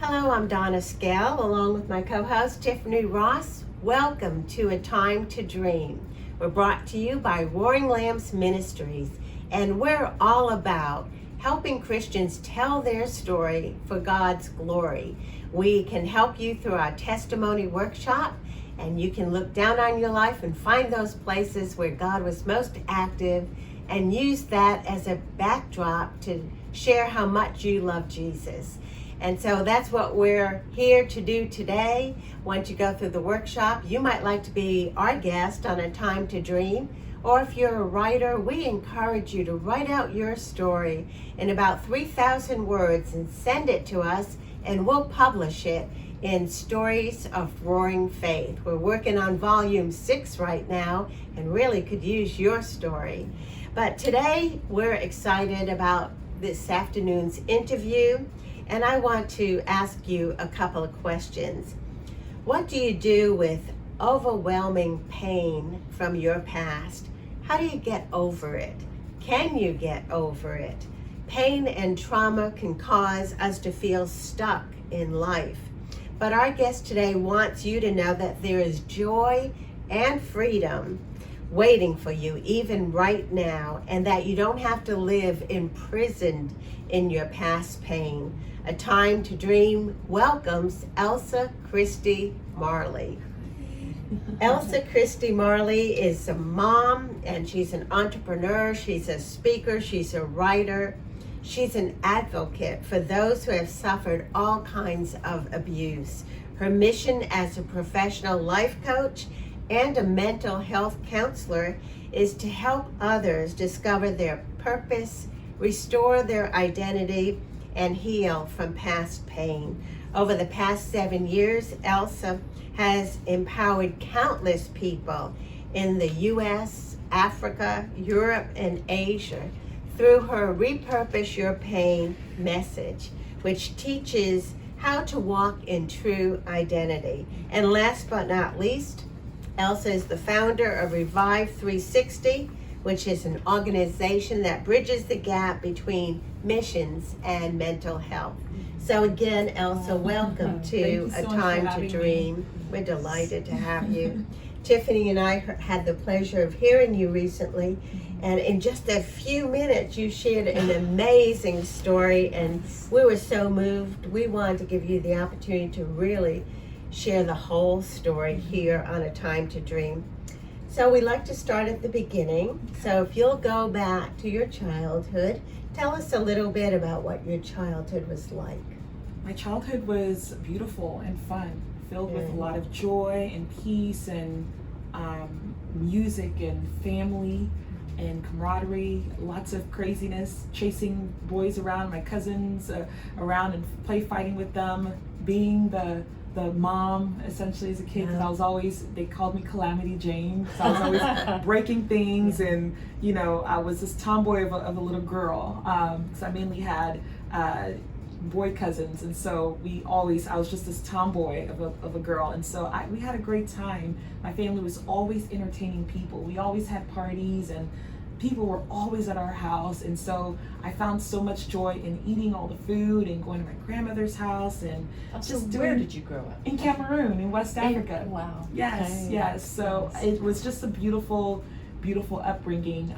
Hello, I'm Donna Scale, along with my co-host Tiffany Ross. Welcome to A Time to Dream. We're brought to you by Roaring Lambs Ministries, and we're all about helping Christians tell their story for God's glory. We can help you through our testimony workshop, and you can look down on your life and find those places where God was most active and use that as a backdrop to share how much you love Jesus. And so that's what we're here to do today. Once you go through the workshop, you might like to be our guest on A Time to Dream. Or if you're a writer, we encourage you to write out your story in about 3,000 words and send it to us, and we'll publish it in Stories of Roaring Faith. We're working on volume 6 right now and really could use your story. But today we're excited about this afternoon's interview, and I want to ask you a couple of questions. What do you do with overwhelming pain from your past? How do you get over it? Can you get over it? Pain and trauma can cause us to feel stuck in life. But our guest today wants you to know that there is joy and freedom waiting for you even right now, and that you don't have to live imprisoned in your past pain. A Time to Dream welcomes Elsa Christie Marley. Elsa Christie Marley is a mom, and she's an entrepreneur, she's a speaker, she's a writer, she's an advocate for those who have suffered all kinds of abuse. Her mission as a professional life coach and a mental health counselor is to help others discover their purpose, restore their identity, and heal from past pain. Over the past 7 years, Elsa has empowered countless people in the U.S., Africa, Europe, and Asia through her Repurpose Your Pain message, which teaches how to walk in true identity. And last but not least, Elsa is the founder of Revive 360, which is an organization that bridges the gap between missions and mental health. So again, Elsa, welcome to A Time to Dream. We're delighted to have you. Tiffany and I had the pleasure of hearing you recently, and in just a few minutes you shared an amazing story, and we were so moved. We wanted to give you the opportunity to really share the whole story here on A Time to Dream. So we like to start at the beginning. So if you'll go back to your childhood, tell us a little bit about what your childhood was like. My childhood was beautiful and fun, filled with a lot of joy and peace and music and family and camaraderie, lots of craziness, chasing boys around, my cousins around and play fighting with them, being the mom essentially as a kid, because I was always, they called me Calamity Jane, because I was always breaking things, and you know, I was this tomboy of a little girl, because I mainly had boy cousins, and so I was just this tomboy of a girl, and so we had a great time. My family was always entertaining people. We always had parties, and people were always at our house, and so I found so much joy in eating all the food and going to my grandmother's house and where did you grow up? In Cameroon, in West Africa. Wow. Yes, okay. yes. So it was just a beautiful upbringing.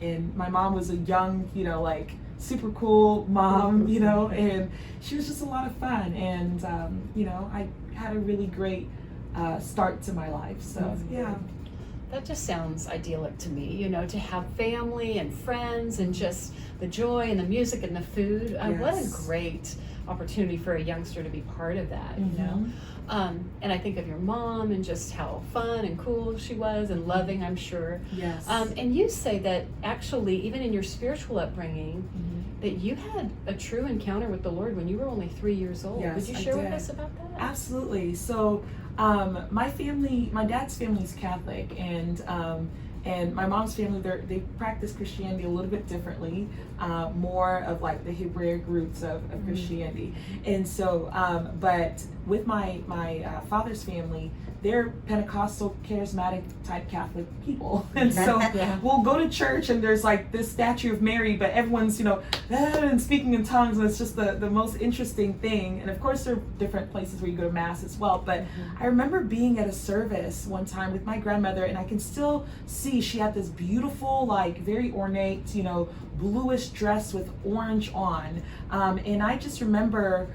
And my mom was a young, like super cool mom, and she was just a lot of fun. And I had a really great start to my life. So yeah. That just sounds idyllic to me, to have family and friends and just the joy and the music and the food. Yes. What a great opportunity for a youngster to be part of that, And I think of your mom and just how fun and cool she was and loving, I'm sure. Yes. And you say that actually, even in your spiritual upbringing, that you had a true encounter with the Lord when you were only 3 years old. Yes, Would you share with us about that? Absolutely. So my dad's family is Catholic, and my mom's family, they practice Christianity a little bit differently, more of like the Hebraic roots of Christianity. And so, but with my father's family, they're Pentecostal, charismatic type Catholic people. And so we'll go to church and there's like this statue of Mary, but everyone's, and speaking in tongues, and it's just the most interesting thing. And of course there are different places where you go to mass as well. But I remember being at a service one time with my grandmother, and I can still see she had this beautiful, like very ornate, bluish dress with orange on. And I just remember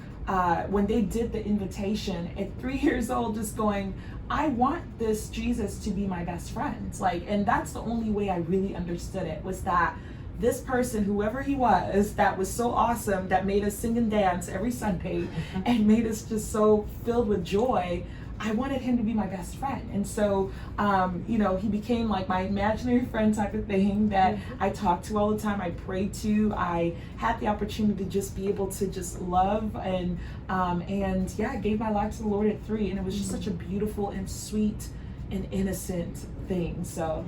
when they did the invitation at 3 years old, just going, I want this Jesus to be my best friend. And that's the only way I really understood it, was that this person, whoever he was, that was so awesome, that made us sing and dance every Sunday and made us just so filled with joy, I wanted him to be my best friend. And so, he became like my imaginary friend type of thing that I talked to all the time, I prayed to. I had the opportunity to just be able to just love and I gave my life to the Lord at 3, and it was just such a beautiful and sweet and innocent thing. So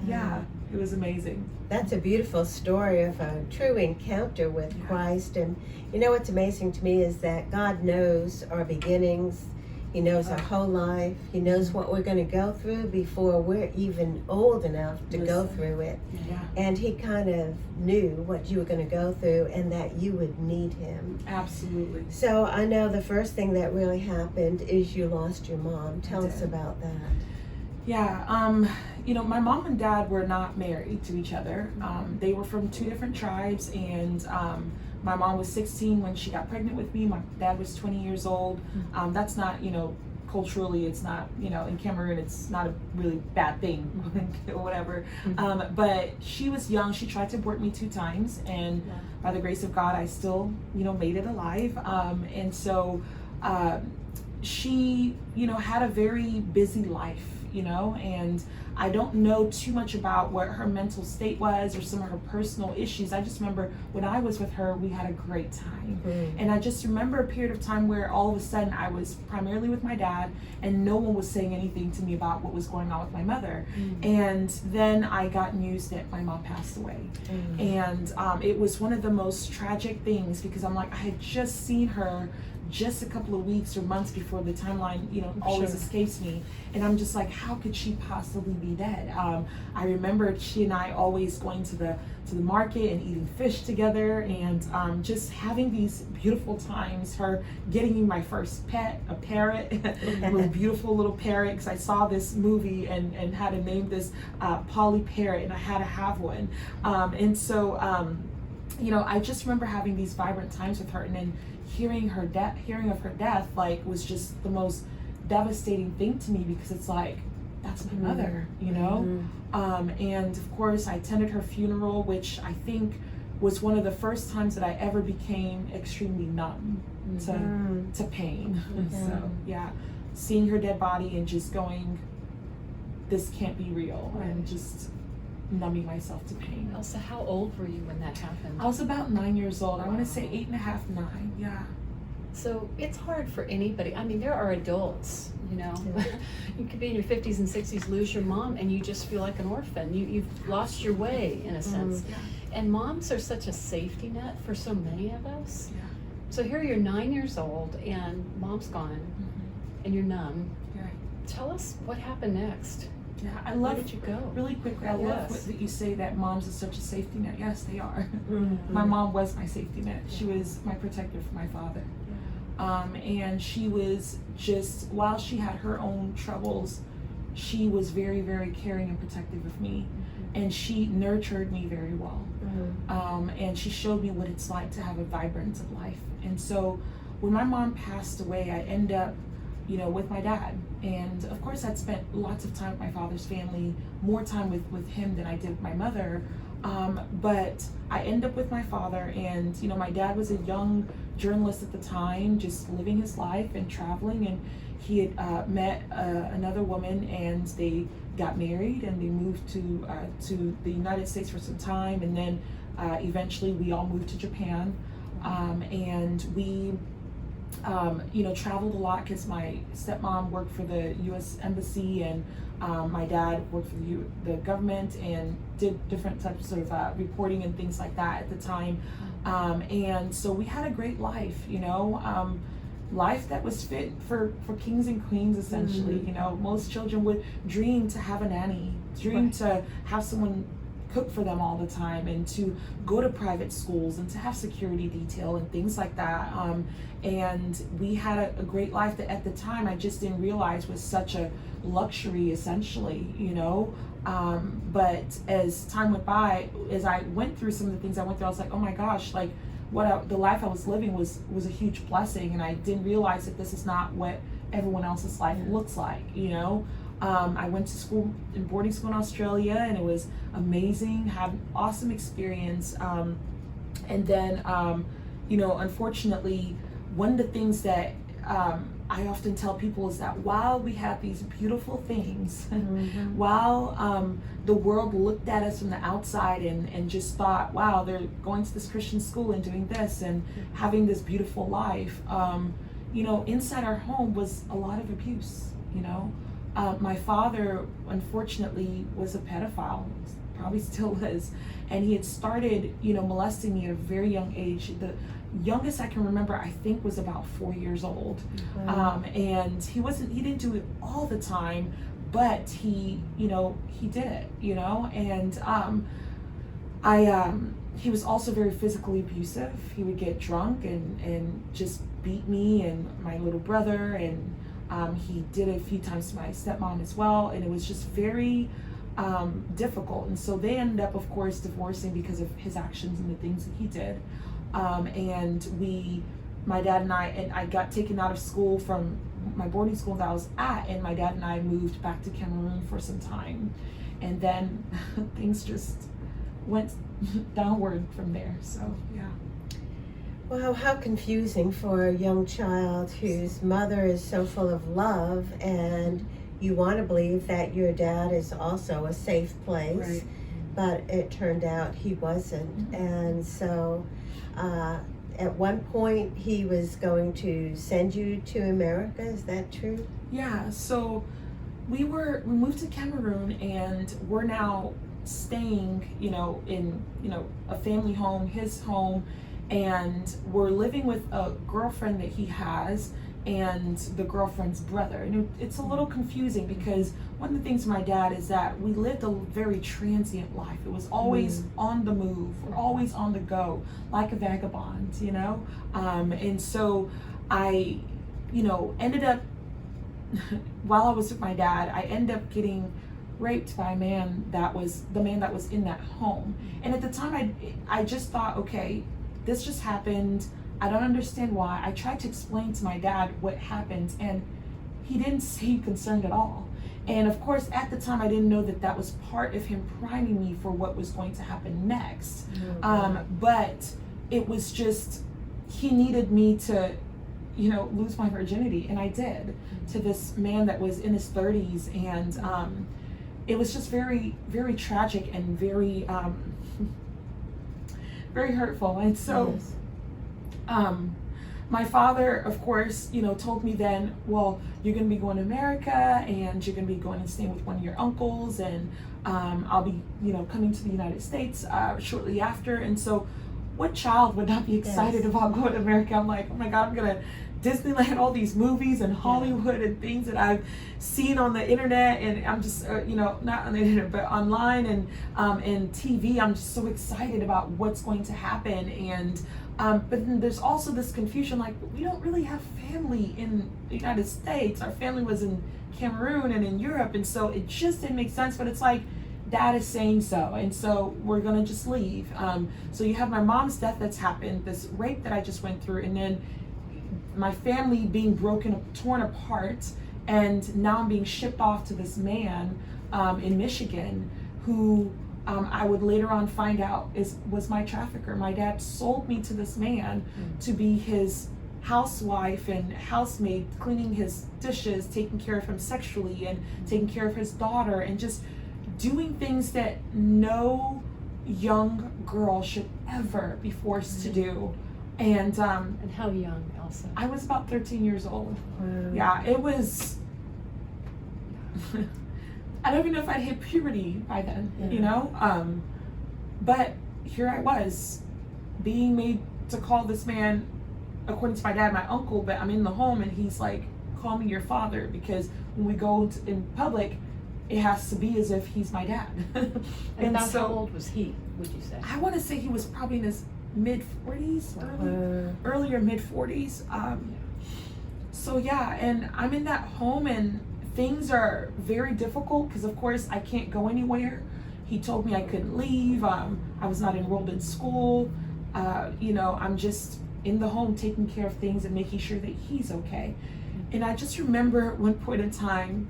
it was amazing. That's a beautiful story of a true encounter with Christ. And what's amazing to me is that God knows our beginnings. He knows our whole life. He knows what we're going to go through before we're even old enough to go through it. And he kind of knew what you were going to go through and that you would need him. Absolutely. So I know the first thing that really happened is you lost your mom. Tell us about that. Yeah, my mom and dad were not married to each other. They were from 2 different tribes, and my mom was 16 when she got pregnant with me. My dad was 20 years old. That's not, culturally, it's not, in Cameroon, it's not a really bad thing or whatever. But she was young. She tried to abort me 2 times, and by the grace of God, I still, made it alive. And so she, had a very busy life, and I don't know too much about what her mental state was or some of her personal issues. I just remember when I was with her, we had a great time. And I just remember a period of time where all of a sudden I was primarily with my dad, and no one was saying anything to me about what was going on with my mother. And then I got news that my mom passed away. And it was one of the most tragic things, because I'm like, I had just seen her just a couple of weeks or months before. The timeline, always escapes me. And I'm just like, how could she possibly be dead? I remember she and I always going to the market and eating fish together, and just having these beautiful times. Her getting me my first pet, a parrot, a beautiful little parrot, because I saw this movie and had to name this Polly Parrot, and I had to have one. And so, I just remember having these vibrant times with her, and then hearing of her death, was just the most devastating thing to me, because it's like, that's my mother, and of course I attended her funeral, which I think was one of the first times that I ever became extremely numb to pain. So seeing her dead body and just going, this can't be real, and just numbing myself to pain. Elsa, how old were you when that happened? I was about 9 years old. I want to say 8.5, 9. Yeah. So it's hard for anybody. I mean, there are adults, you could be in your 50s and 60s, lose your mom, and you just feel like an orphan. You've lost your way, in a sense. And moms are such a safety net for so many of us. So here you're 9 years old, and mom's gone, and you're numb. Tell us what happened next. Yeah, I love. Where did you go? Really quickly, I love that you say that moms are such a safety net. Yes, they are. My mom was my safety net. She was my protector for my father. And she was just, while she had her own troubles, she was very, very caring and protective of me. And she nurtured me very well. And she showed me what it's like to have a vibrance of life. And so when my mom passed away, I ended up, with my dad. And of course I'd spent lots of time with my father's family, more time with him than I did with my mother. But I ended up with my father, and my dad was a young journalist at the time, just living his life and traveling, and he had met another woman, and they got married, and they moved to the United States for some time, and then eventually we all moved to Japan, and we traveled a lot, because my stepmom worked for the U.S. Embassy, and my dad worked for the government and did different types of reporting and things like that at the time. And so we had a great life, life that was fit for kings and queens, essentially. You know, most children would dream to have a nanny, dream to have someone cook for them all the time, and to go to private schools, and to have security detail and things like that. And we had a great life that at the time I just didn't realize was such a luxury, essentially, you know. But as time went by, as I went through some of the things I went through, I was like, oh my gosh, like the life I was living was a huge blessing, and I didn't realize that this is not what everyone else's life looks like, you know. I went to school, in boarding school in Australia, and it was amazing, had an awesome experience. And then, you know, unfortunately, one of the things that I often tell people is that while we have these beautiful things, while the world looked at us from the outside and just thought, wow, they're going to this Christian school and doing this and having this beautiful life, you know, inside our home was a lot of abuse, you know. My father, unfortunately, was a pedophile, probably still is, and he had started, you know, molesting me at a very young age. The youngest I can remember, I think, was about 4 years old. And he didn't do it all the time, but he did it, you know. And he was also very physically abusive. He would get drunk and just beat me and my little brother, and he did it a few times to my stepmom as well, and it was just very difficult. And so they ended up, of course, divorcing because of his actions and the things that he did. And my dad and I got taken out of school from my boarding school that I was at, and my dad and I moved back to Cameroon for some time. And then things just went downward from there, so yeah. Wow, how confusing for a young child whose mother is so full of love, and you want to believe that your dad is also a safe place, Right. but it turned out he wasn't. And so at one point he was going to send you to America, is that true? Yeah, so we moved to Cameroon, and we're now staying, you know, in, you know, a family home, his home, and we're living with a girlfriend that he has and the girlfriend's brother. And it's a little confusing because one of the things with my dad is that we lived a very transient life. It was always on the move. We're always on the go, like a vagabond, you know? And so I, you know, ended up, while I was with my dad, I ended up getting raped by the man that was in that home. And at the time I just thought, okay, this just happened. I don't understand why. I tried to explain to my dad what happened, and he didn't seem concerned at all. And of course, at the time, I didn't know that was part of him priming me for what was going to happen next. But it was just, he needed me to, you know, lose my virginity, and I did, to this man that was in his 30s. And it was just very, very tragic and very, very hurtful. And so my father, of course, you know, told me then, well, you're going to be going to America, and you're going to be going and staying with one of your uncles, and I'll be, you know, coming to the United States shortly after. And so what child would not be excited about going to America? I'm like, oh my God, I'm going to Disneyland, all these movies and Hollywood and things that I've seen on the internet, and I'm just, you know, not on the internet, but online and TV. I'm just so excited about what's going to happen. And but then there's also this confusion, like, we don't really have family in the United States. Our family was in Cameroon and in Europe, and so it just didn't make sense. But it's like, Dad is saying so, and so we're gonna just leave. So you have my mom's death that's happened, this rape that I just went through, and then my family being torn apart, and now I'm being shipped off to this man in Michigan who I would later on find out was my trafficker. My dad sold me to this man to be his housewife and housemaid, cleaning his dishes, taking care of him sexually, and taking care of his daughter, and just doing things that no young girl should ever be forced to do. And how young, Elsa? I was about 13 years old. Yeah, it was, I don't even know if I'd hit puberty by then, you know? But here I was, being made to call this man according to my dad, my uncle, but I'm in the home and he's like, call me your father, because when we go in public, it has to be as if he's my dad. And about how old was he, would you say? I want to say he was probably in his mid-40s, earlier mid-40s. So yeah, and I'm in that home and things are very difficult because of course I can't go anywhere. He told me I couldn't leave. I was not enrolled in school. I'm just in the home taking care of things and making sure that he's okay. And I just remember at one point in time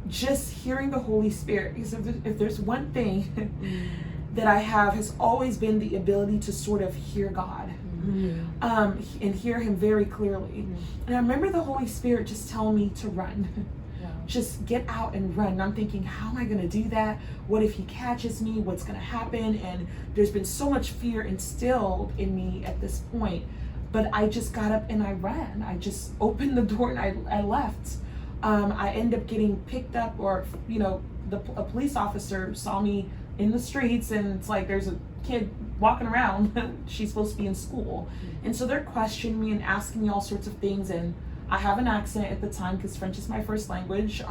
just hearing the Holy Spirit, because if there's one thing that I have has always been the ability to sort of hear God, and hear him very clearly. And I remember the Holy Spirit just telling me to run. Just get out and run. And I'm thinking, how am I going to do that? What if he catches me? What's going to happen? And there's been so much fear instilled in me at this point. But I just got up and I ran. I just opened the door and I left. I ended up getting picked up, or a police officer saw me in the streets, and it's like there's a kid walking around. She's supposed to be in school. And so they're questioning me and asking me all sorts of things, and I have an accent at the time because French is my first language,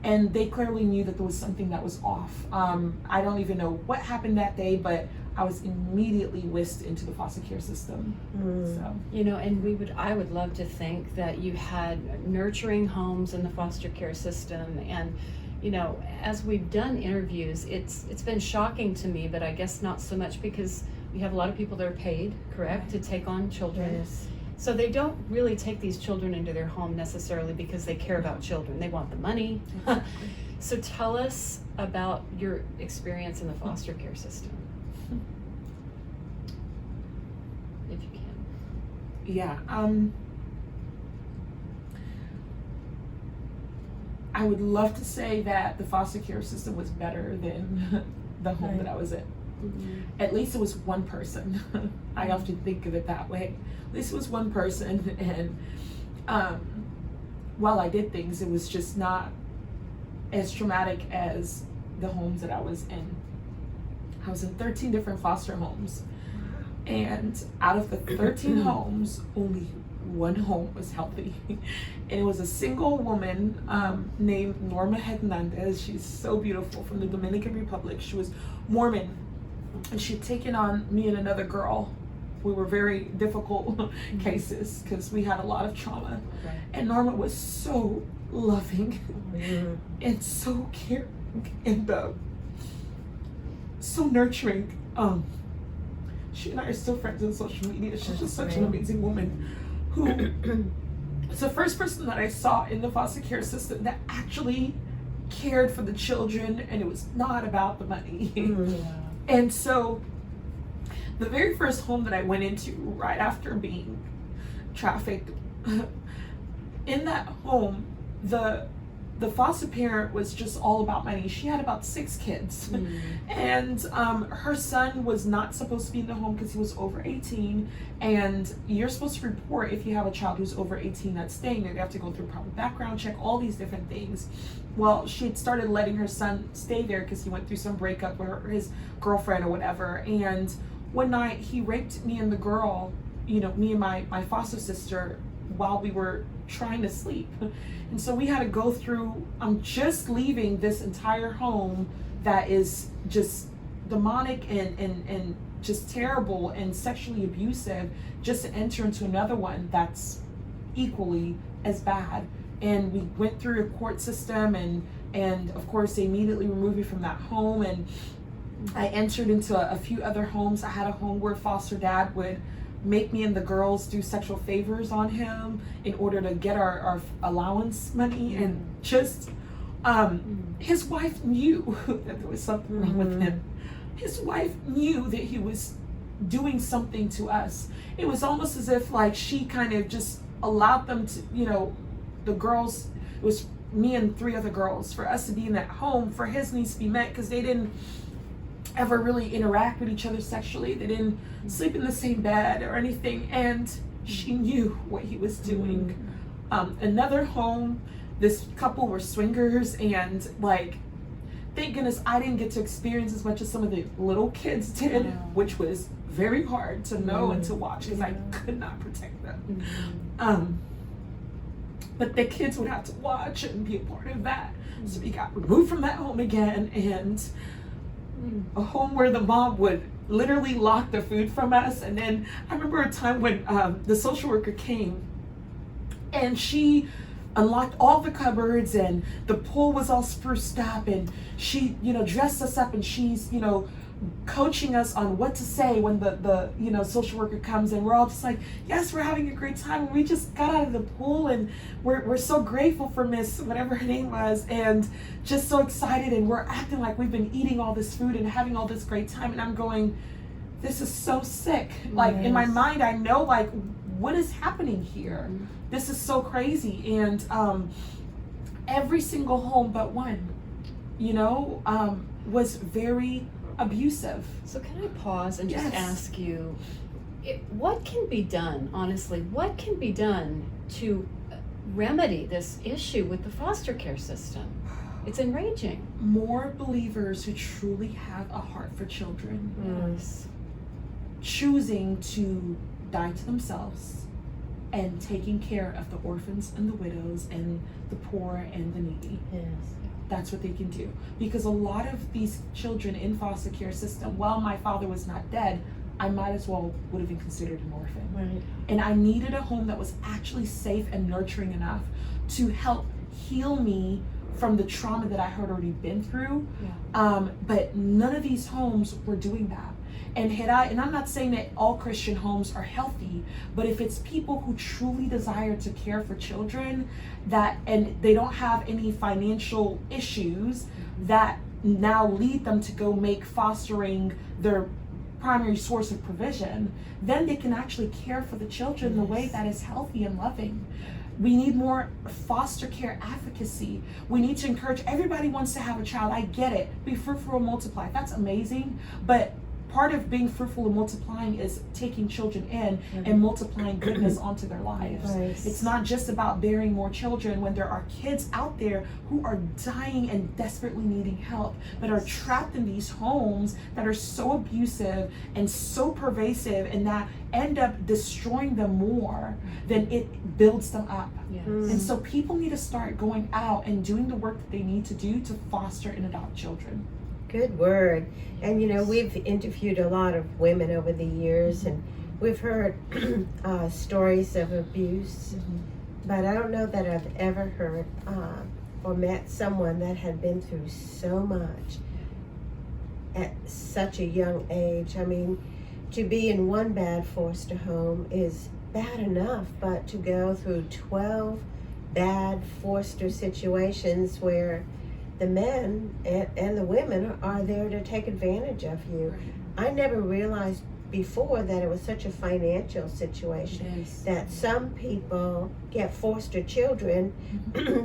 and they clearly knew that there was something that was off. I don't even know what happened that day, but I was immediately whisked into the foster care system. So. And I would love to think that you had nurturing homes in the foster care system. And as we've done interviews, it's been shocking to me, but I guess not so much, because we have a lot of people that are paid, correct, to take on children. Yes. So they don't really take these children into their home necessarily because they care about children. They want the money. So tell us about your experience in the foster care system, if you can. Yeah. I would love to say that the foster care system was better than the home that I was in. At least it was one person. I often think of it that way. At least it was one person, and while I did things, it was just not as traumatic as the homes that I was in. I was in 13 different foster homes, and out of the 13 homes, only one home was healthy. And it was a single woman named Norma Hernandez. She's so beautiful, from the Dominican Republic. She was Mormon, and she had taken on me and another girl. We were very difficult cases because we had a lot of trauma. Right. And Norma was so loving and so caring and so nurturing. She and I are still friends on social media. She's just such an amazing woman who was the first person that I saw in the foster care system that actually cared for the children, and it was not about the money. And so the very first home that I went into right after being trafficked, in that home, the foster parent was just all about money. She had about 6 kids, and her son was not supposed to be in the home because he was over 18, and you're supposed to report if you have a child who's over 18 that's staying there. They have to go through a proper background check, all these different things. Well, she had started letting her son stay there because he went through some breakup with his girlfriend or whatever, and one night he raped me and the girl, me and my foster sister, while we were trying to sleep. And so we had to go through, I'm just leaving this entire home that is just demonic and just terrible and sexually abusive, just to enter into another one that's equally as bad. And we went through a court system, and of course they immediately removed me from that home, and I entered into a few other homes. I had a home where foster dad would make me and the girls do sexual favors on him in order to get our allowance money, and just his wife knew that there was something wrong with him. His wife knew that he was doing something to us. It was almost as if like she kind of just allowed them to, the girls, it was me and 3 other girls, for us to be in that home for his needs to be met, because they didn't ever really interact with each other sexually. They didn't sleep in the same bed or anything, and she knew what he was doing. Another home, this couple were swingers, and thank goodness I didn't get to experience as much as some of the little kids did, which was very hard to know and to watch because I could not protect them. But the kids would have to watch and be a part of that. So we got removed from that home again, and a home where the mom would literally lock the food from us. And then I remember a time when the social worker came and she unlocked all the cupboards and the pool was all spruced up, and she, dressed us up, and she's, coaching us on what to say when the social worker comes, and we're all just like, yes, we're having a great time, and we just got out of the pool, and we're so grateful for Miss whatever her name was, and just so excited, and we're acting like we've been eating all this food and having all this great time. And I'm going, this is so sick. Like, in my mind, I know, like, what is happening here? This is so crazy. And every single home but one, was very abusive. So can I pause and just Yes. ask you, what can be done, honestly, what can be done to remedy this issue with the foster care system? It's enraging. More believers who truly have a heart for children Yes. choosing to die to themselves and taking care of the orphans and the widows and the poor and the needy. Yes. That's what they can do. Because a lot of these children in foster care system, while my father was not dead, I might as well would have been considered an orphan. Right. And I needed a home that was actually safe and nurturing enough to help heal me from the trauma that I had already been through. But none of these homes were doing that. And I'm not saying that all Christian homes are healthy, but if it's people who truly desire to care for children and they don't have any financial issues that now lead them to go make fostering their primary source of provision, then they can actually care for the children in a way that is healthy and loving. We need more foster care advocacy. We need to encourage, everybody wants to have a child. I get it. Be fruitful and multiply. That's amazing. But part of being fruitful and multiplying is taking children in and multiplying goodness onto their lives. Nice. It's not just about bearing more children when there are kids out there who are dying and desperately needing help, but are trapped in these homes that are so abusive and so pervasive, and that end up destroying them more than it builds them up. Yes. And so people need to start going out and doing the work that they need to do to foster and adopt children. Good word. And we've interviewed a lot of women over the years, and we've heard stories of abuse, but I don't know that I've ever heard or met someone that had been through so much at such a young age. I mean, to be in one bad foster home is bad enough, but to go through 12 bad foster situations where the men and the women are there to take advantage of you. I never realized before that it was such a financial situation, that some people get foster children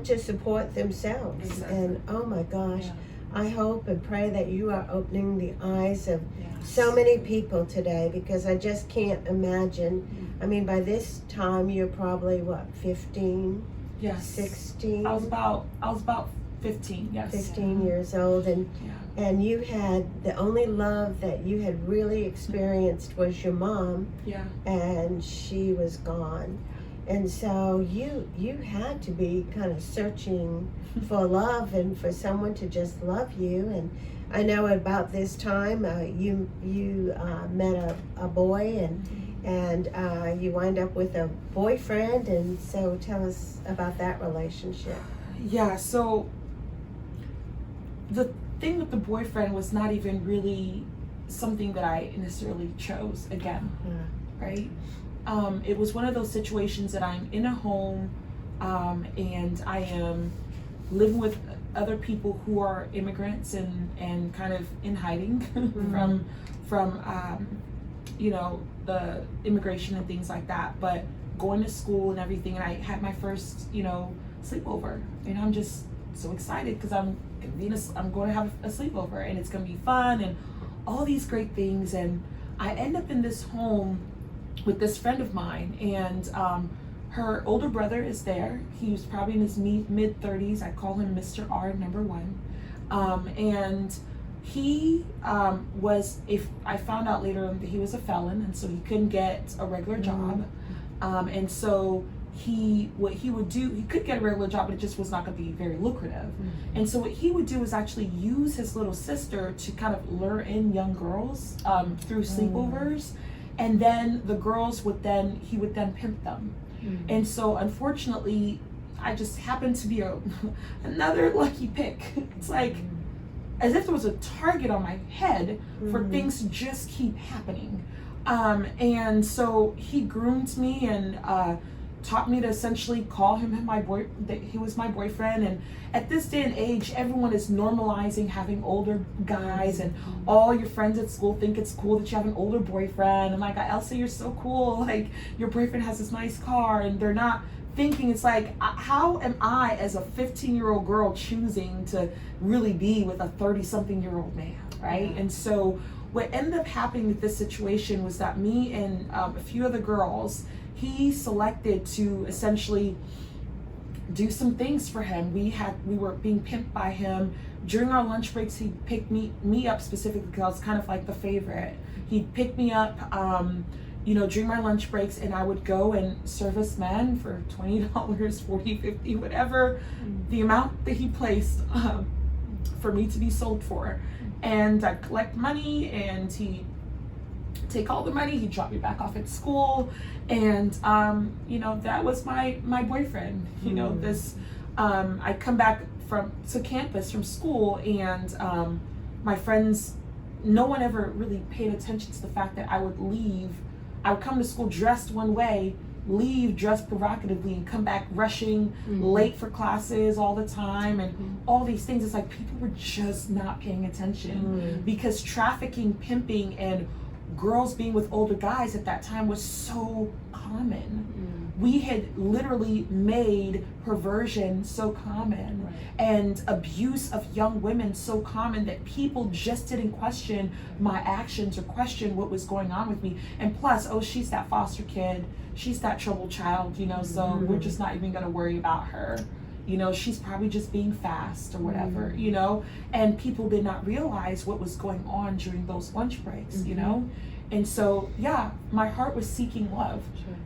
to support themselves. Exactly. And oh my gosh, I hope and pray that you are opening the eyes of Yes. so many people today, because I just can't imagine. I mean, by this time you're probably 15, Yes. 16? I was about 15, yes. 15 years old, and you had the only love that you had really experienced was your mom, and she was gone. And so you had to be kind of searching for love and for someone to just love you. And I know about this time you met a boy, and you wind up with a boyfriend. And so tell us about that relationship. Yeah, so the thing with the boyfriend was not even really something that I necessarily chose again, right? It was one of those situations that I'm in a home and I am living with other people who are immigrants and kind of in hiding from the immigration and things like that, but going to school and everything. And I had my first sleepover, and I'm just so excited because I'm going to have a sleepover, and it's going to be fun and all these great things. And I end up in this home with this friend of mine, and her older brother is there. He was probably in his mid 30s. I call him Mr. R, number one. And he I found out later on that he was a felon, and so he couldn't get a regular job. And so what he would do, he could get a regular job, but it just was not going to be very lucrative. And so what he would do is actually use his little sister to kind of lure in young girls through sleepovers, and then the girls he would then pimp them. And so unfortunately, I just happened to be another lucky pick. It's like as if there was a target on my head for things to just keep happening. And so he groomed me and taught me to essentially call him that he was my boyfriend. And at this day and age, everyone is normalizing having older guys, and all your friends at school think it's cool that you have an older boyfriend. I'm like, Elsa, you're so cool. Like, your boyfriend has this nice car, and they're not thinking, it's like, how am I as a 15-year-old girl choosing to really be with a 30-something-year-old man, right? And so what ended up happening with this situation was that me and a few other girls, he selected to essentially do some things for him. We were being pimped by him. During our lunch breaks, he picked me up specifically because I was kind of like the favorite. He'd pick me up during my lunch breaks, and I would go and service men for $20, $40, $50, whatever the amount that he placed for me to be sold for. And I'd collect money, and he'd take all the money, he'd drop me back off at school, and that was my boyfriend. I'd come back to campus from school, and my friends, no one ever really paid attention to the fact that I would come to school dressed one way, leave dressed provocatively, and come back rushing late for classes all the time, and all these things. It's like people were just not paying attention because trafficking, pimping, and girls being with older guys at that time was so common. We had literally made perversion so common, and abuse of young women so common that people just didn't question my actions or question what was going on with me. And plus, she's that foster kid, she's that troubled child, so we're just not even going to worry about her. She's probably just being fast or whatever, and people did not realize what was going on during those lunch breaks, And so, my heart was seeking love.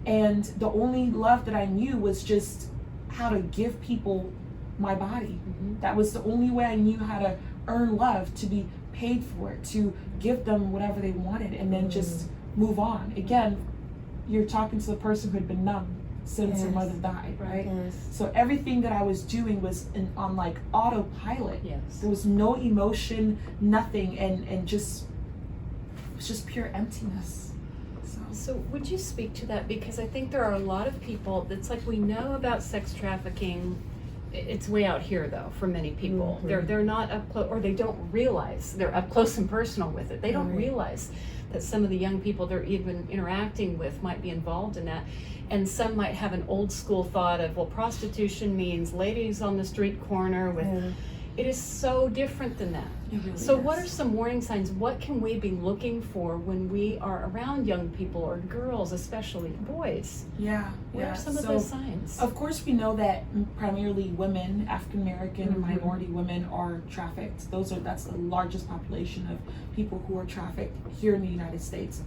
And the only love that I knew was just how to give people my body. That was the only way I knew how to earn love, to be paid for it, to give them whatever they wanted, and then just move on. Again, you're talking to the person who had been numb since her mother died, right? So everything that I was doing was on like autopilot. There was no emotion, nothing, and it was just pure emptiness. So would you speak to that? Because I think there are a lot of people that's like, we know about sex trafficking. It's way out here though for many people. They're not up close, or they don't realize they're up close and personal with it. They don't realize that some of the young people they're even interacting with might be involved in that. And some might have an old school thought of, well, prostitution means ladies on the street corner with, it is so different than that. Really so is. What are some warning signs? What can we be looking for when we are around young people, or girls, especially boys? What are some of those signs? Of course, we know that primarily women, African American and minority women, are trafficked. That's the largest population of people who are trafficked here in the United States.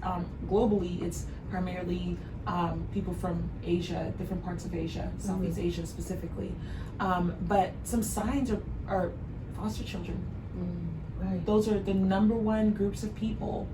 Globally, it's primarily people from Asia, different parts of Asia, Southeast Asia specifically. But some signs are foster children. Those are the number one groups of people.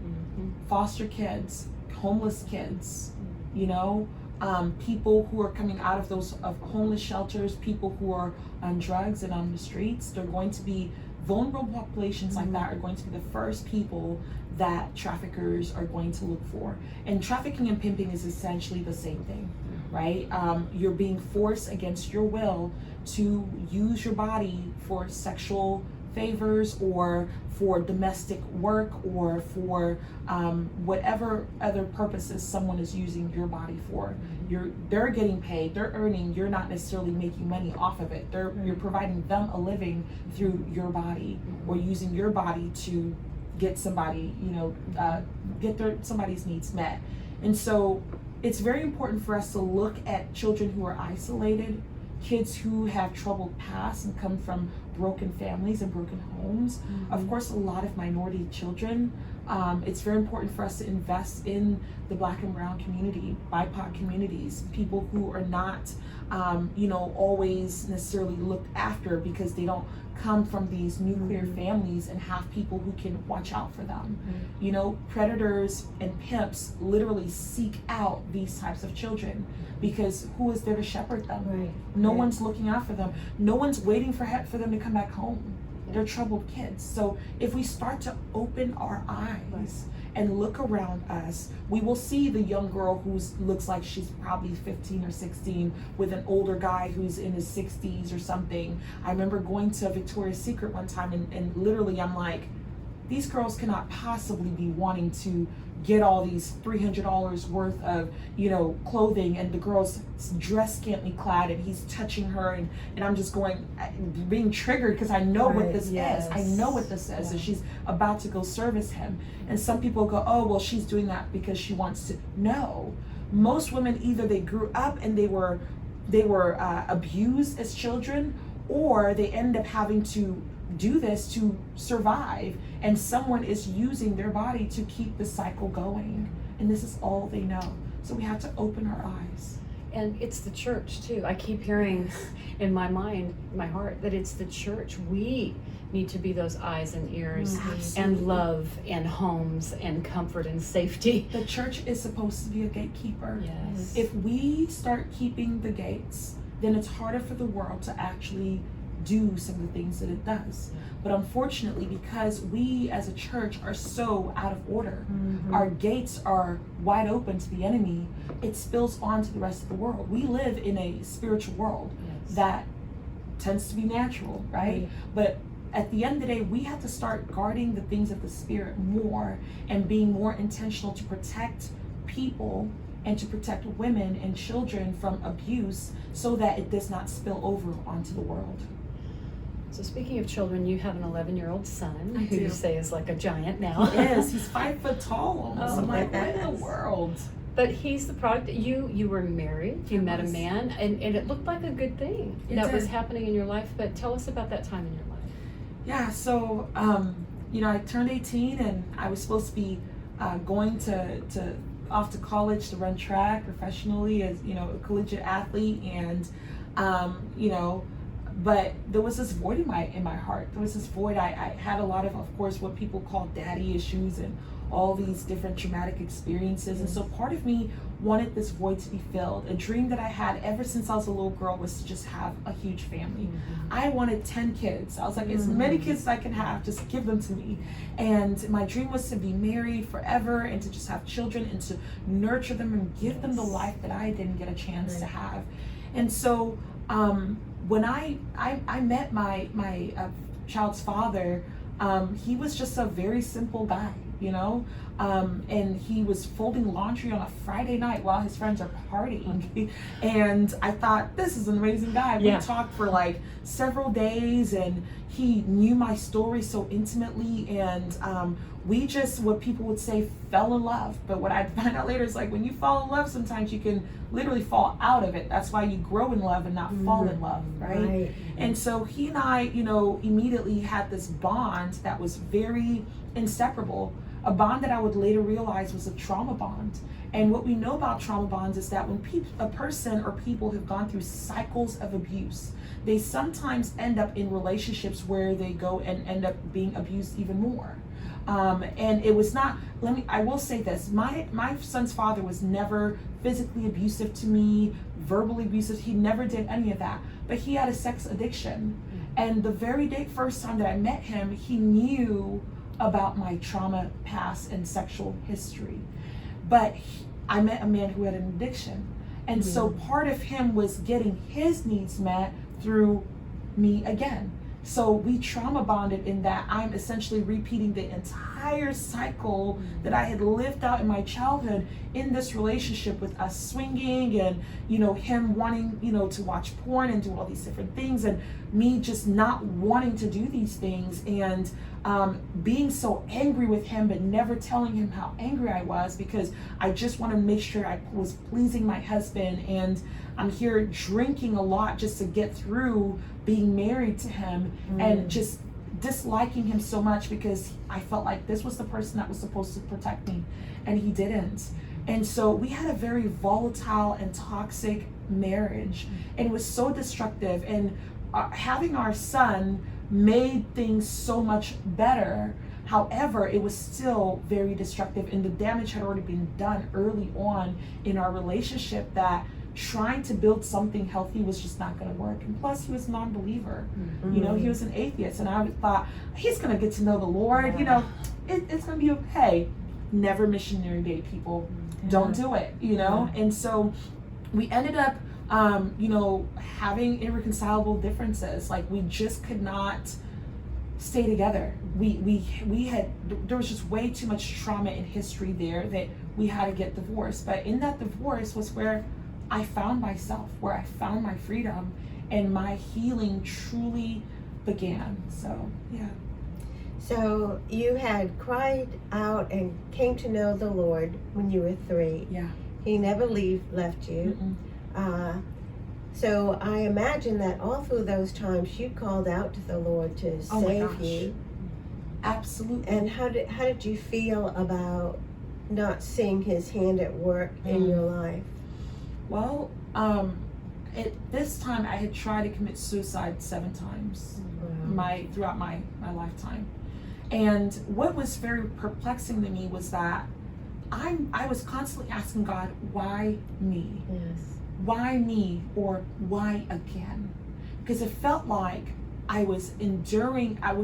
Foster kids, homeless kids, people who are coming out of homeless shelters, people who are on drugs and on the streets. They're going to be vulnerable populations like that, are going to be the first people that traffickers are going to look for. And trafficking and pimping is essentially the same thing, right? You're being forced against your will to use your body for sexual favors, or for domestic work, or for whatever other purposes someone is using your body for. They're getting paid, they're earning, you're not necessarily making money off of it. You're providing them a living through your body, or using your body to get somebody, somebody's needs met. And so it's very important for us to look at children who are isolated, kids who have troubled past and come from broken families and broken homes. Of course, a lot of minority children. It's very important for us to invest in the Black and brown community, BIPOC communities, people who are not, always necessarily looked after because they don't come from these nuclear families and have people who can watch out for them. Predators and pimps literally seek out these types of children because who is there to shepherd them? No one's looking out for them. No one's waiting for them to come back home. They're troubled kids. So if we start to open our eyes and look around us, we will see the young girl who looks like she's probably 15 or 16 with an older guy who's in his 60s or something. I remember going to Victoria's Secret one time and literally I'm like, these girls cannot possibly be wanting to get all these $300 worth of clothing, and the girl's dressed scantily clad and he's touching her and I'm just being triggered because I know what this is. I know what this is, and she's about to go service him. And some people go, oh well, she's doing that because she wants to. No, most women, either they grew up and they were abused as children, or they end up having to do this to survive, and someone is using their body to keep the cycle going, and this is all they know. So we have to open our eyes. And it's the church too. I keep hearing in my mind, my heart, that it's the church. We need to be those eyes and ears and love and homes and comfort and safety. The church is supposed to be a gatekeeper. Yes. If we start keeping the gates, then it's harder for the world to actually do some of the things that it does. But unfortunately, because we as a church are so out of order, our gates are wide open to the enemy, it spills on to the rest of the world. We live in a spiritual world that tends to be natural, right? But at the end of the day, we have to start guarding the things of the spirit more and being more intentional to protect people and to protect women and children from abuse so that it does not spill over onto the world. So speaking of children, you have an 11-year-old son who you say is like a giant now. He is. He's 5 foot tall almost. I'm like, what in the world? But he's the product. You were married. You met a man, and it looked like a good thing that was happening in your life. But tell us about that time in your life. Yeah. So I turned 18, and I was supposed to be going to off to college to run track professionally as a collegiate athlete, and but there was this void in my heart. There was this void. I had a lot of course, what people call daddy issues and all these different traumatic experiences. And so part of me wanted this void to be filled. A dream that I had ever since I was a little girl was to just have a huge family. I wanted 10 kids. I was like, as many kids as I can have, just give them to me. And my dream was to be married forever and to just have children and to nurture them and give them the life that I didn't get a chance to have. And so when I met my child's father, he was just a very simple guy, and he was folding laundry on a Friday night while his friends are partying. And I thought, this is an amazing guy. We talked for like several days, and he knew my story so intimately, and we just, what people would say, fell in love. But what I find out later is like, when you fall in love, sometimes you can literally fall out of it. That's why you grow in love and not fall in love, right? And so he and I, immediately had this bond that was very inseparable, a bond that I would later realize was a trauma bond. And what we know about trauma bonds is that when a person or people have gone through cycles of abuse, they sometimes end up in relationships where they go and end up being abused even more. And it was not, I will say this, my son's father was never physically abusive to me, verbally abusive. He never did any of that, but he had a sex addiction. And the very first time that I met him, he knew about my trauma past and sexual history. But I met a man who had an addiction. And so part of him was getting his needs met through me again. So we trauma bonded in that I'm essentially repeating the entire cycle that I had lived out in my childhood in this relationship, with us swinging and, him wanting, to watch porn and do all these different things, and me just not wanting to do these things, and being so angry with him, but never telling him how angry I was, because I just wanted to make sure I was pleasing my husband. And I'm here drinking a lot just to get through being married to him, and just disliking him so much because I felt like this was the person that was supposed to protect me, and he didn't. And so we had a very volatile and toxic marriage, and it was so destructive. And having our son made things so much better. However, it was still very destructive, and the damage had already been done early on in our relationship, that trying to build something healthy was just not going to work. And plus, he was a non-believer. You know, he was an atheist, and I thought, he's going to get to know the Lord. You know, it's going to be okay. Never missionary date, people. Don't do it, you know? And so we ended up, you know, having irreconcilable differences. Like, we just could not stay together. We had, there was just way too much trauma in history there that we had to get divorced. But in that divorce was where I found myself, where I found my freedom, and my healing truly began. So, yeah. So you had cried out and came to know the Lord when you were 3. Yeah. He never left you. So I imagine that all through those times you called out to the Lord to save you. Absolutely. And how did you feel about not seeing his hand at work in your life? Well, at this time I had tried to commit suicide 7 times throughout my lifetime. And what was very perplexing to me was that I was constantly asking God, why me? Yes. Why me, or why again? Because it felt like I was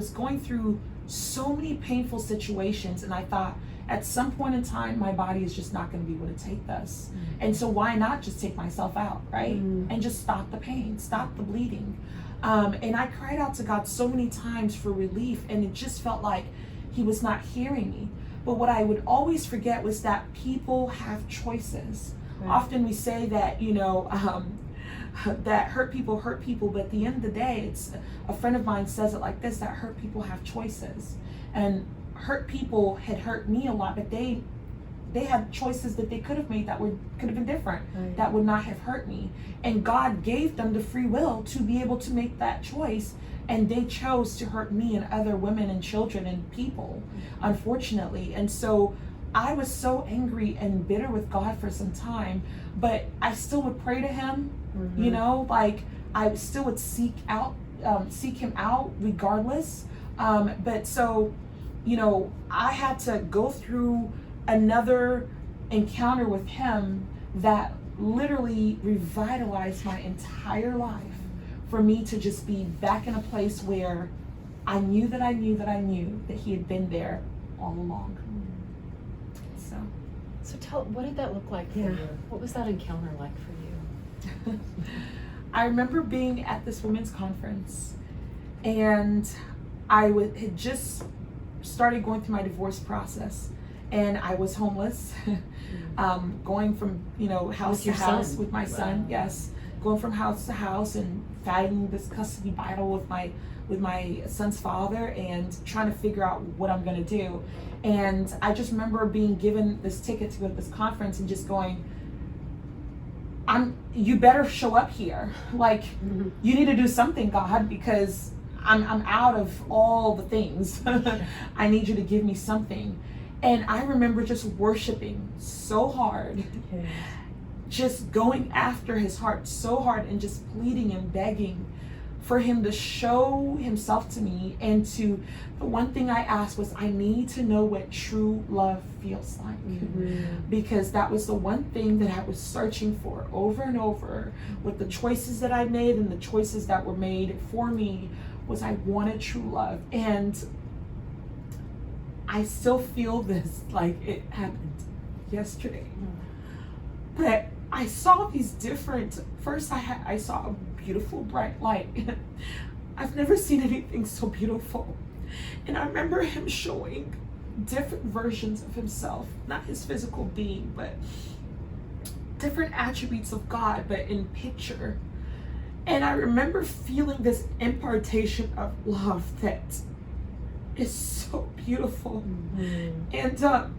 going through so many painful situations, and I thought at some point in time my body is just not going to be able to take this. And so why not just take myself out, right? And just stop the pain, stop the bleeding. And I cried out to God so many times for relief, and it just felt like he was not hearing me. But what I would always forget was that people have choices. Often we say that, you know, that hurt people, but at the end of the day, it's a friend of mine says it like this, that hurt people have choices. And hurt people had hurt me a lot, but they had choices that they could have made that could have been different, that would not have hurt me. And God gave them the free will to be able to make that choice, and they chose to hurt me and other women and children and people, unfortunately. And so I was so angry and bitter with God for some time, but I still would pray to him, you know, like I still would seek him out regardless. But so, you know, I had to go through another encounter with him that literally revitalized my entire life, for me to just be back in a place where I knew that he had been there all along. So tell, what did that look like for you? What was that encounter like for you? I remember being at this women's conference, and I had just started going through my divorce process, and I was homeless, going from, you know, house to house with my son. Yes, going from house to house and fighting this custody battle with my son's father, and trying to figure out what I'm gonna do. And I just remember being given this ticket to go to this conference and just going, you better show up here. Like, you need to do something, God, because I'm out of all the things. I need you to give me something. And I remember just worshiping so hard, just going after his heart so hard, and just pleading and begging for him to show himself to me. And the one thing I asked was, I need to know what true love feels like. Because that was the one thing that I was searching for over and over with the choices that I made and the choices that were made for me, was I wanted true love. And I still feel this like it happened yesterday. But I saw these different, first I saw a beautiful bright light. I've never seen anything so beautiful. And I remember him showing different versions of himself, not his physical being, but different attributes of God, but in picture. And I remember feeling this impartation of love that is so beautiful. And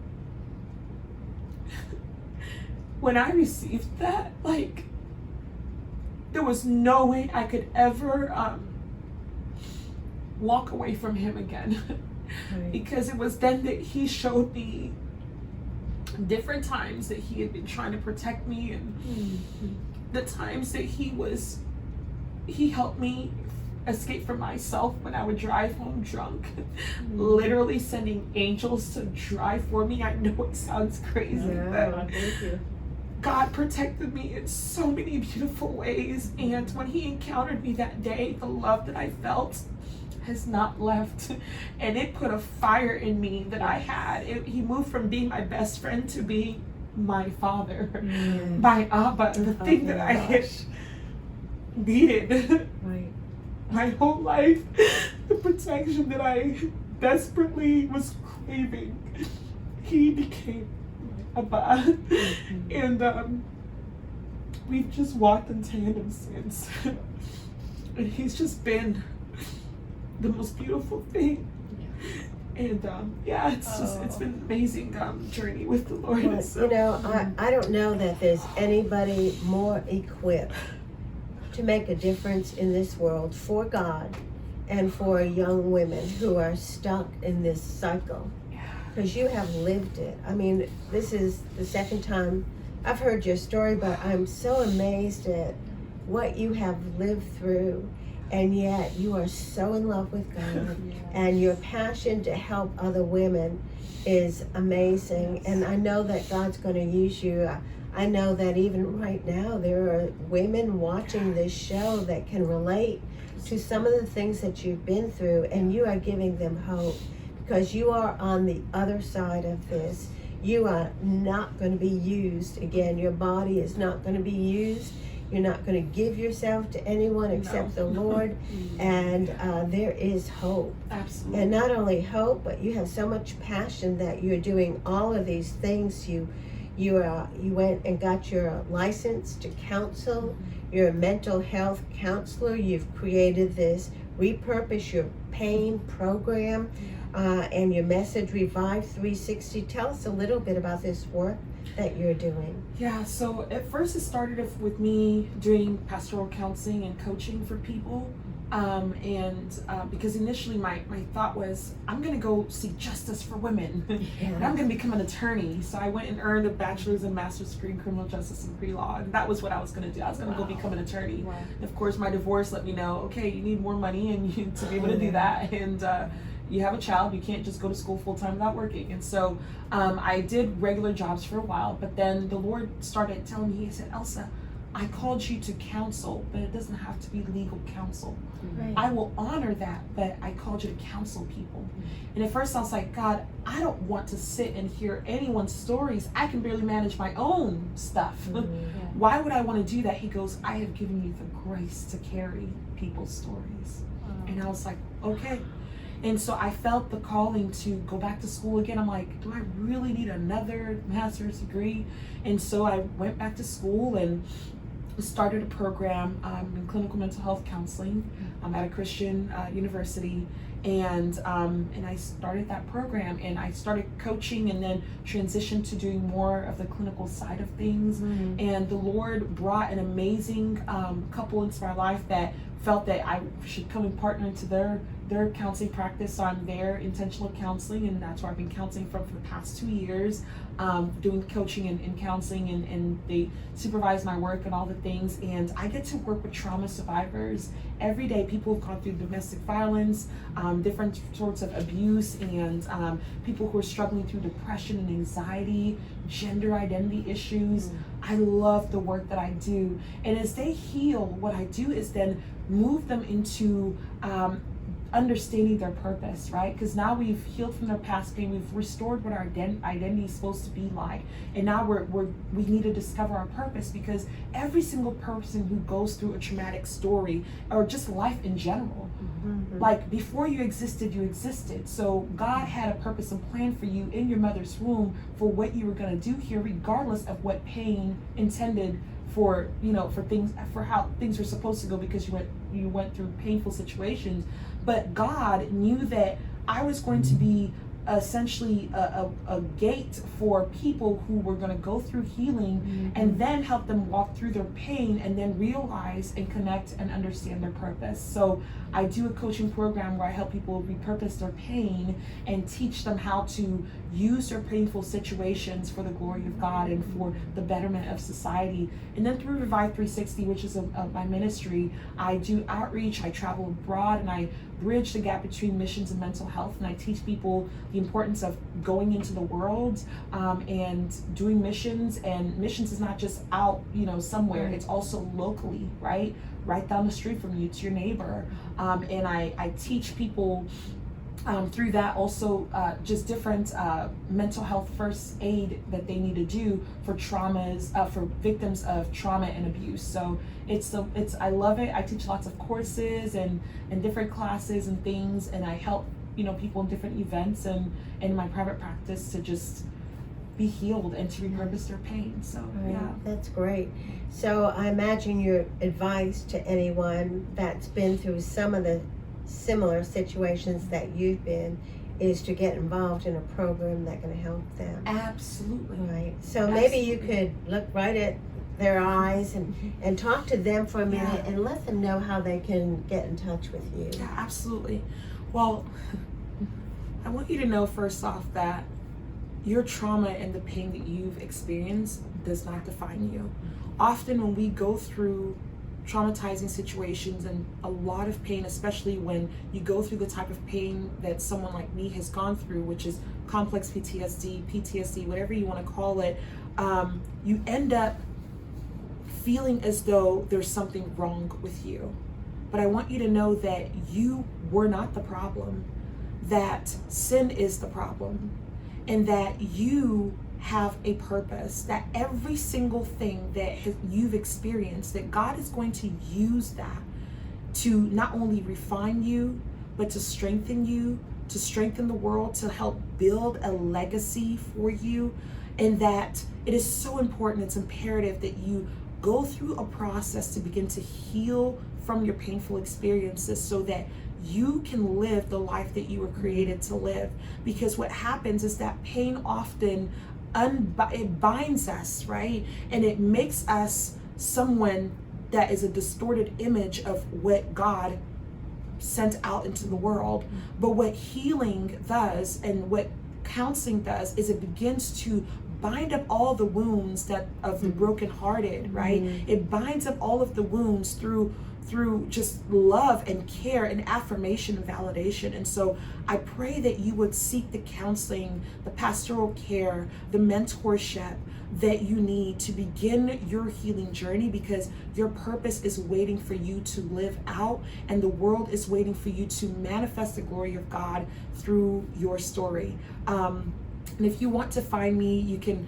when I received that, like, there was no way I could ever walk away from him again. Right. Because it was then that he showed me different times that he had been trying to protect me, and the times that he helped me escape from myself when I would drive home drunk, literally sending angels to drive for me. I know it sounds crazy, but God protected me in so many beautiful ways. And when he encountered me that day, the love that I felt has not left, and it put a fire in me that I had. He moved from being my best friend to being my father, my Abba, the thing that I had needed my whole life, the protection that I desperately was craving. He became my Abba, and we've just walked in tandem since, and he's just been the most beautiful thing. And it's been an amazing journey with the Lord. Well, So, you know, I don't know that there's anybody more equipped to make a difference in this world for God and for young women who are stuck in this cycle, because you have lived it. I mean, this is the second time I've heard your story, but I'm so amazed at what you have lived through. And yet you are so in love with God, and your passion to help other women is amazing. And I know that God's going to use you. I know that even right now there are women watching this show that can relate to some of the things that you've been through, and you are giving them hope, because you are on the other side of this. You are not going to be used again. Your body is not going to be used. You're not going to give yourself to anyone except the Lord. And there is hope. Absolutely. And not only hope, but you have so much passion that you're doing all of these things. You went and got your license to counsel. You're a mental health counselor. You've created this Repurpose Your Pain program, and your message, Revive 360. Tell us a little bit about this work that you're doing. Yeah, so at first it started with me doing pastoral counseling and coaching for people. Because initially my thought was, I'm going to go seek justice for women, and I'm going to become an attorney. So I went and earned a bachelor's and master's degree in criminal justice and pre-law, and that was what I was going to do. I was going to go become an attorney. Wow. And of course, my divorce let me know, okay, you need more money and to be able to do that, and you have a child, you can't just go to school full-time without working. And so I did regular jobs for a while, but then the Lord started telling me, he said, Elsa, I called you to counsel, but it doesn't have to be legal counsel. Right. I will honor that, but I called you to counsel people. And at first I was like, God, I don't want to sit and hear anyone's stories. I can barely manage my own stuff. Why would I want to do that? He goes, I have given you the grace to carry people's stories. And I was like, okay. And so I felt the calling to go back to school again. I'm like, do I really need another master's degree? And so I went back to school and started a program in clinical mental health counseling at a Christian university. And I started that program, and I started coaching, and then transitioned to doing more of the clinical side of things. And the Lord brought an amazing couple into my life that felt that I should come and partner into their counseling practice on their intentional counseling, and that's where I've been counseling for the past 2 years, doing coaching and counseling, and they supervise my work and all the things. And I get to work with trauma survivors every day, people who've gone through domestic violence, different sorts of abuse, and people who are struggling through depression and anxiety, gender identity issues. I love the work that I do. And as they heal, what I do is then move them into understanding their purpose, right? Because now we've healed from their past pain, we've restored what our identity is supposed to be like, and now we need to discover our purpose, because every single person who goes through a traumatic story, or just life in general, like before you existed. So God had a purpose and plan for you in your mother's womb for what you were going to do here, regardless of what pain intended for how things were supposed to go, because you went through painful situations. But God knew that I was going to be essentially a gate for people who were going to go through healing, and then help them walk through their pain and then realize and connect and understand their purpose. So I do a coaching program where I help people repurpose their pain and teach them how to use their painful situations for the glory of God and for the betterment of society. And then through Revive 360, which is my ministry, I do outreach, I travel abroad, and I bridge the gap between missions and mental health, and I teach people the importance of going into the world and doing missions. And missions is not just out, somewhere, it's also locally, right down the street from you, to your neighbor. And I teach people through that also just different mental health first aid that they need to do for traumas, for victims of trauma and abuse. So it's I love it. I teach lots of courses and different classes and things, and I help people in different events and in my private practice to just be healed and to repurpose their pain. So yeah, that's great. So I imagine your advice to anyone that's been through some of the similar situations that you've been is to get involved in a program that's going to help them. Absolutely. Right. So maybe you could look right at their eyes and talk to them for a minute and let them know how they can get in touch with you. Yeah, absolutely. Well, I want you to know first off that your trauma and the pain that you've experienced does not define you. Often when we go through traumatizing situations and a lot of pain, especially when you go through the type of pain that someone like me has gone through, which is complex PTSD, whatever you want to call it, you end up feeling as though there's something wrong with you. But I want you to know that you were not the problem, that sin is the problem, and that you have a purpose, that every single thing that you've experienced, that God is going to use that to not only refine you, but to strengthen you, to strengthen the world, to help build a legacy for you. And that it is so important, it's imperative that you go through a process to begin to heal from your painful experiences so that you can live the life that you were created to live. Because what happens is that pain often it binds us, right? And it makes us someone that is a distorted image of what God sent out into the world. But what healing does and what counseling does is it begins to bind up all the wounds that of the brokenhearted, right? It binds up all of the wounds through just love and care and affirmation and validation. And so I pray that you would seek the counseling, the pastoral care, the mentorship that you need to begin your healing journey, because your purpose is waiting for you to live out, and the world is waiting for you to manifest the glory of God through your story. And if you want to find me, you can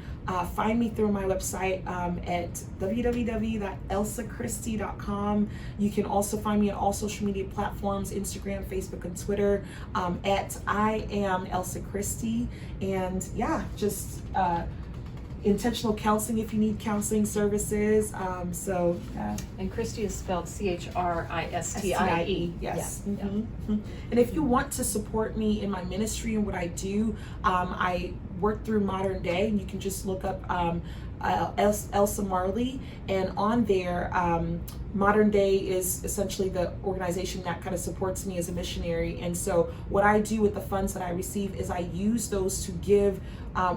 find me through my website at www.elsachristie.com. You can also find me on all social media platforms, Instagram, Facebook, and Twitter at I am Elsa Christie. And yeah, just intentional counseling if you need counseling services. And Christie is spelled Christie. Yes. And if you want to support me in my ministry and what I do, I work through Modern Day, and you can just look up Elsa Marley, and on there Modern Day is essentially the organization that kind of supports me as a missionary. And so what I do with the funds that I receive is I use those to give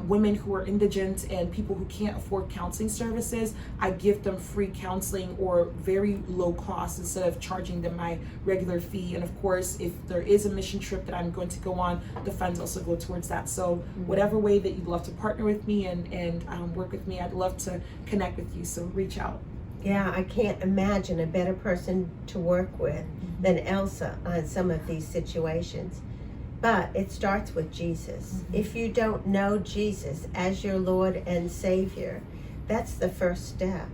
women who are indigent and people who can't afford counseling services. I give them free counseling or very low cost instead of charging them my regular fee. And of course, if there is a mission trip that I'm going to go on, the funds also go towards that. So whatever way that you'd love to partner with me and work with me, I'd love to connect with you. So reach out. Yeah, I can't imagine a better person to work with than Elsa on some of these situations. But it starts with Jesus. If you don't know Jesus as your Lord and Savior, that's the first step.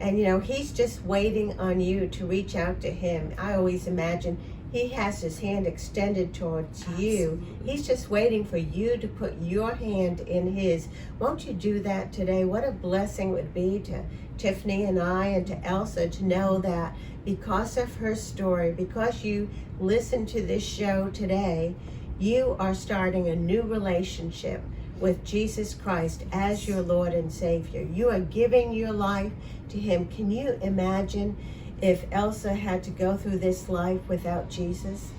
And he's just waiting on you to reach out to him. I always imagine he has his hand extended towards you. He's just waiting for you to put your hand in his. Won't you do that today? What a blessing it would be to Tiffany and I and to Elsa to know that because of her story, because you listened to this show today, You are starting a new relationship with Jesus Christ as your Lord and Savior. You are giving your life to Him. Can you imagine if Elsa had to go through this life without Jesus?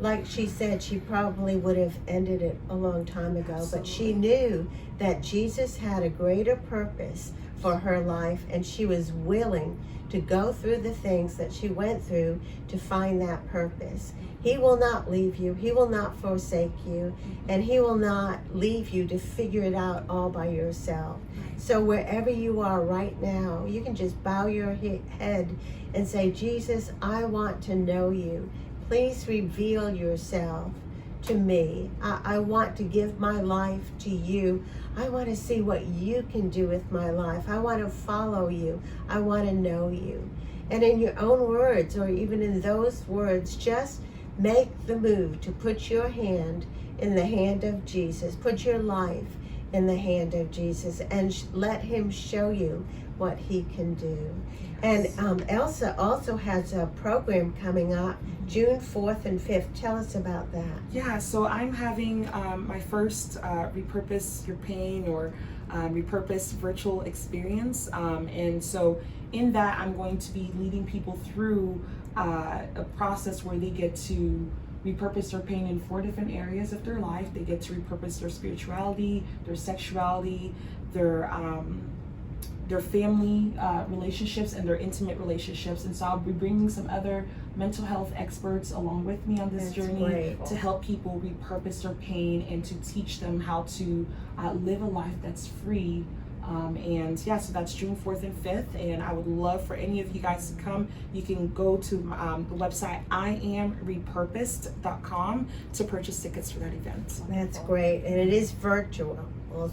Like she said, she probably would have ended it a long time ago. Absolutely. But she knew that Jesus had a greater purpose for her life, and she was willing to go through the things that she went through to find that purpose. He will not leave you. He will not forsake you. And He will not leave you to figure it out all by yourself. So wherever you are right now, you can just bow your head and say, Jesus, I want to know you. Please reveal yourself to me. I want to give my life to you. I want to see what you can do with my life. I want to follow you. I want to know you. And in your own words, or even in those words, just make the move to put your hand in the hand of Jesus. Put your life in the hand of Jesus and let Him show you what He can do. Yes. And Elsa also has a program coming up June 4th and 5th. Tell us about that. Yeah, so I'm having my first Repurpose Your Pain or Repurpose virtual experience. And so in that, I'm going to be leading people through a process where they get to repurpose their pain in 4 different areas of their life. They get to repurpose their spirituality, their sexuality, their family relationships, and their intimate relationships. And so I'll be bringing some other mental health experts along with me on this That's journey great. to help people repurpose their pain and to teach them how to live a life that's free. And yeah, so that's June 4th and 5th, and I would love for any of you guys to come. You can go to the website IamRepurposed.com to purchase tickets for that event. That's great. And it is virtual.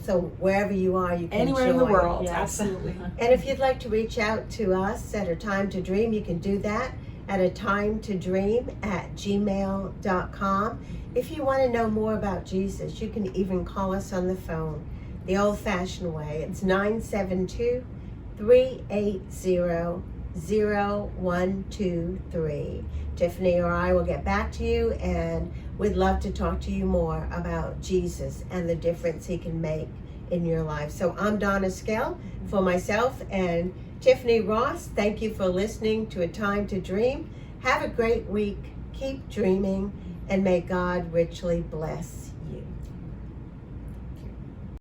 So wherever you are, you can Anywhere in the join. world, Yes. absolutely. And if you'd like to reach out to us at A Time to Dream, you can do that at atimetodream@gmail.com. If you want to know more about Jesus, you can even call us on the phone the old-fashioned way. It's 972-380-0123. Tiffany or I will get back to you, and we'd love to talk to you more about Jesus and the difference He can make in your life. So I'm Donna Skell for myself and Tiffany Ross. Thank you for listening to A Time to Dream. Have a great week. Keep dreaming, and may God richly bless